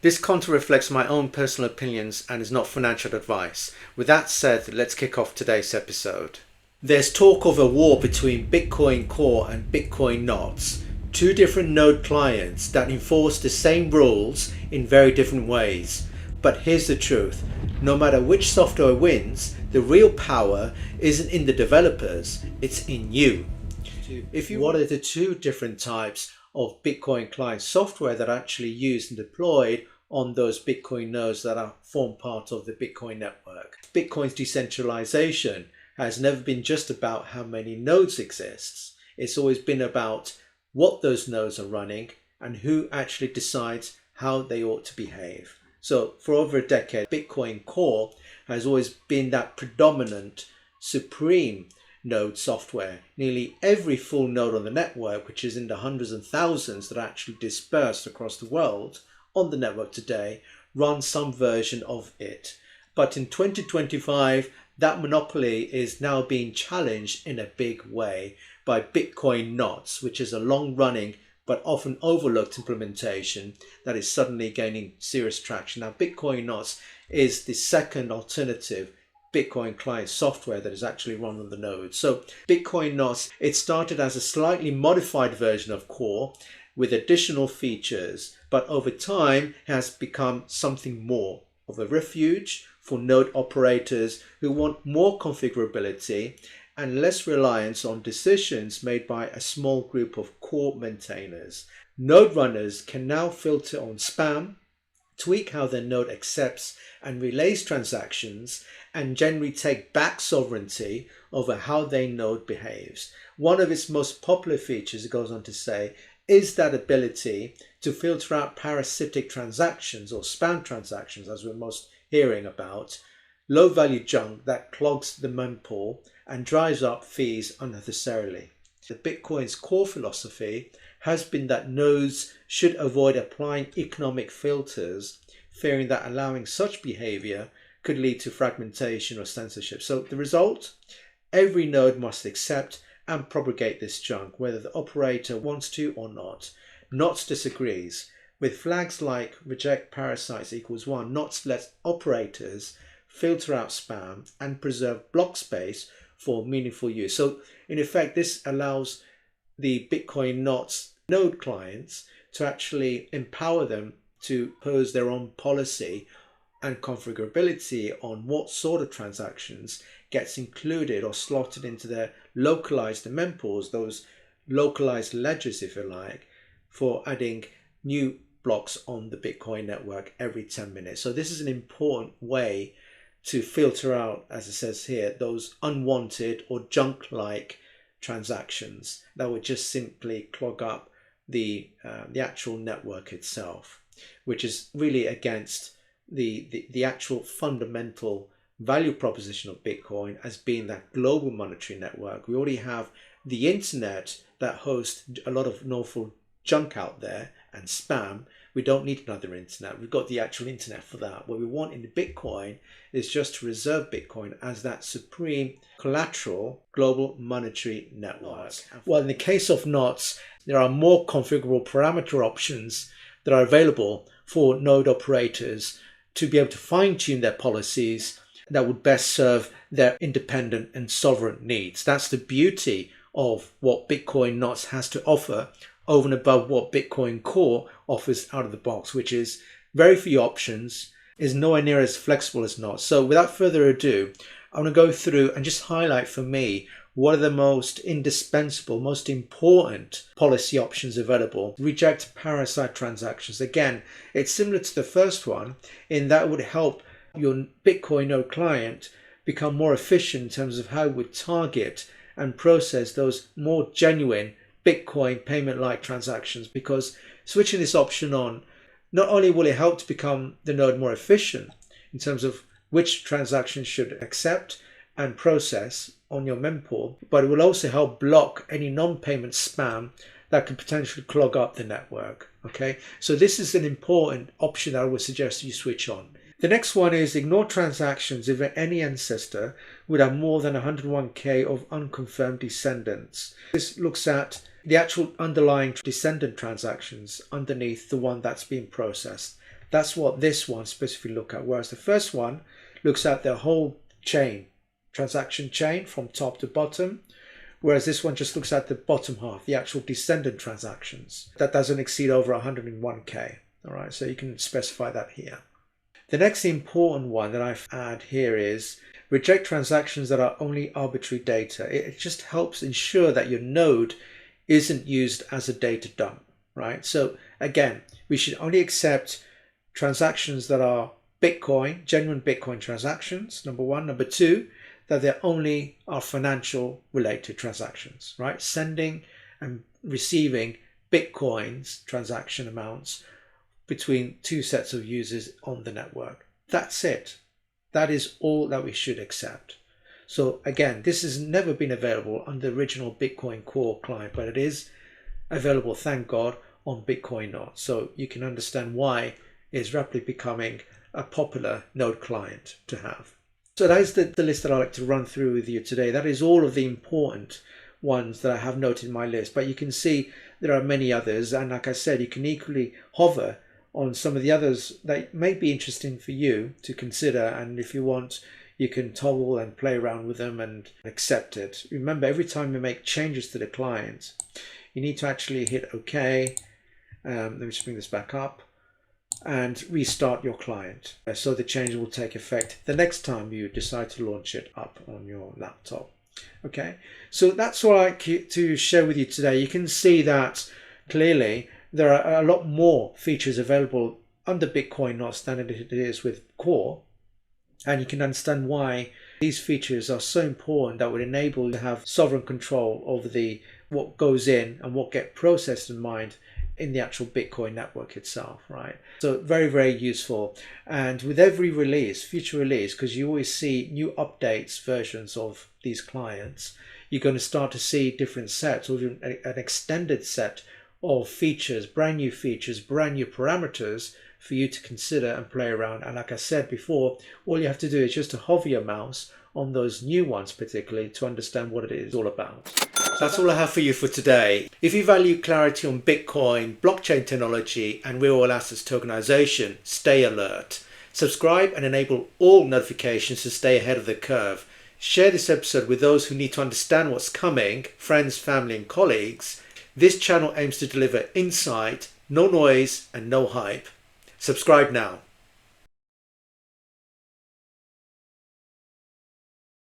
This content reflects my own personal opinions and is not financial advice. With that said, let's kick off today's episode. There's talk of a war between Bitcoin Core and Bitcoin Knots, two different node clients that enforce the same rules in very different ways. But here's the truth, no matter which software wins, the real power isn't in the developers, it's in you. What are the two different types of Bitcoin client software that are actually used and deployed on those Bitcoin nodes that form part of the Bitcoin network? Bitcoin's decentralization has never been just about how many nodes exist. It's always been about what those nodes are running and who actually decides how they ought to behave. So for over a decade, Bitcoin Core has always been that predominant, supreme node software. Nearly every full node on the network, which is in the hundreds and thousands that are actually dispersed across the world on the network today, runs some version of it. But in 2025, that monopoly is now being challenged in a big way by Bitcoin Knots, which is a long-running but often overlooked implementation that is suddenly gaining serious traction. Now, Bitcoin Knots is the second alternative Bitcoin client software that is actually run on the node. So Bitcoin Knots, it started as a slightly modified version of Core with additional features, but over time has become something more of a refuge for node operators who want more configurability and less reliance on decisions made by a small group of core maintainers. Node runners can now filter on spam, tweak how their node accepts and relays transactions, and generally take back sovereignty over how their node behaves. One of its most popular features, it goes on to say, is that ability to filter out parasitic transactions or spam transactions, as we're most hearing about, low value junk that clogs the mempool and drives up fees unnecessarily. The Bitcoin's core philosophy has been that nodes should avoid applying economic filters, fearing that allowing such behavior could lead to fragmentation or censorship. So the result, every node must accept and propagate this junk, whether the operator wants to or not. Knots disagrees. With flags like reject parasites equals 1, Knots lets operators filter out spam and preserve block space for meaningful use. So in effect, this allows the Bitcoin Knots node clients to actually empower them to pose their own policy and configurability on what sort of transactions gets included or slotted into their localized mempools, those localized ledgers, if you like, for adding new blocks on the Bitcoin network every 10 minutes. So this is an important way to filter out, as it says here, those unwanted or junk-like transactions that would just simply clog up the actual network itself, which is really against the actual fundamental value proposition of Bitcoin as being that global monetary network. We already have the internet that hosts a lot of lawful junk out there and spam. We don't need another internet. We've got the actual internet for that. What we want in the Bitcoin is just to reserve Bitcoin as that supreme collateral global monetary network. Well, in the case of Knots, there are more configurable parameter options that are available for node operators to be able to fine-tune their policies that would best serve their independent and sovereign needs. That's the beauty of what Bitcoin Knots has to offer over and above what Bitcoin Core offers out of the box, which is very few options, is nowhere near as flexible as Knots. So without further ado, I want to go through and just highlight for me what are the most indispensable, most important policy options available. Reject parasite transactions. Again, it's similar to the first one in that it would help your Bitcoin node client become more efficient in terms of how it would target and process those more genuine Bitcoin payment-like transactions, because switching this option on, not only will it help to become the node more efficient in terms of which transactions should accept and process on your mempool, but it will also help block any non-payment spam that could potentially clog up the network. Okay, so this is an important option that I would suggest you switch on. The next one is ignore transactions if any ancestor would have more than 101k of unconfirmed descendants. This looks at the actual underlying descendant transactions underneath the one that's being processed. That's what this one specifically looks at. Whereas the first one looks at the whole chain, transaction chain from top to bottom. Whereas this one just looks at the bottom half, the actual descendant transactions. That doesn't exceed over 101K. All right, so you can specify that here. The next important one that I've added here is reject transactions that are only arbitrary data. It just helps ensure that your node isn't used as a data dump, right? So again, we should only accept transactions that are Bitcoin, genuine Bitcoin transactions, number one. Number two, that they only are financial related transactions, right? Sending and receiving Bitcoins transaction amounts between two sets of users on the network. That's it. That is all that we should accept. So again, this has never been available on the original Bitcoin Core client, but it is available, thank God, on Bitcoin Node. So you can understand why it's rapidly becoming a popular node client to have. So that is the list that I'd like to run through with you today. That is all of the important ones that I have noted in my list, but you can see there are many others. And like I said, you can equally hover on some of the others that may be interesting for you to consider. And if you want, you can toggle and play around with them and accept it. Remember, every time you make changes to the client, you need to actually hit OK. Let me just bring this back up and restart your client. So the change will take effect the next time you decide to launch it up on your laptop. Okay, so that's what I like to share with you today. You can see that clearly there are a lot more features available under Bitcoin, not standard it is with Core. And you can understand why these features are so important that would enable you to have sovereign control over what goes in and what gets processed and mined in the actual Bitcoin network itself, right? So very, very useful. And with every release, future release, because you always see new updates, versions of these clients, you're going to start to see different sets or even an extended set of features, brand new parameters for you to consider and play around. And like I said before, all you have to do is just to hover your mouse on those new ones particularly to understand what it is all about. That's all I have for you for today. If you value clarity on Bitcoin, blockchain technology and real assets tokenization, stay alert. Subscribe and enable all notifications to stay ahead of the curve. Share this episode with those who need to understand what's coming, friends, family and colleagues. This channel aims to deliver insight, no noise and no hype. Subscribe now.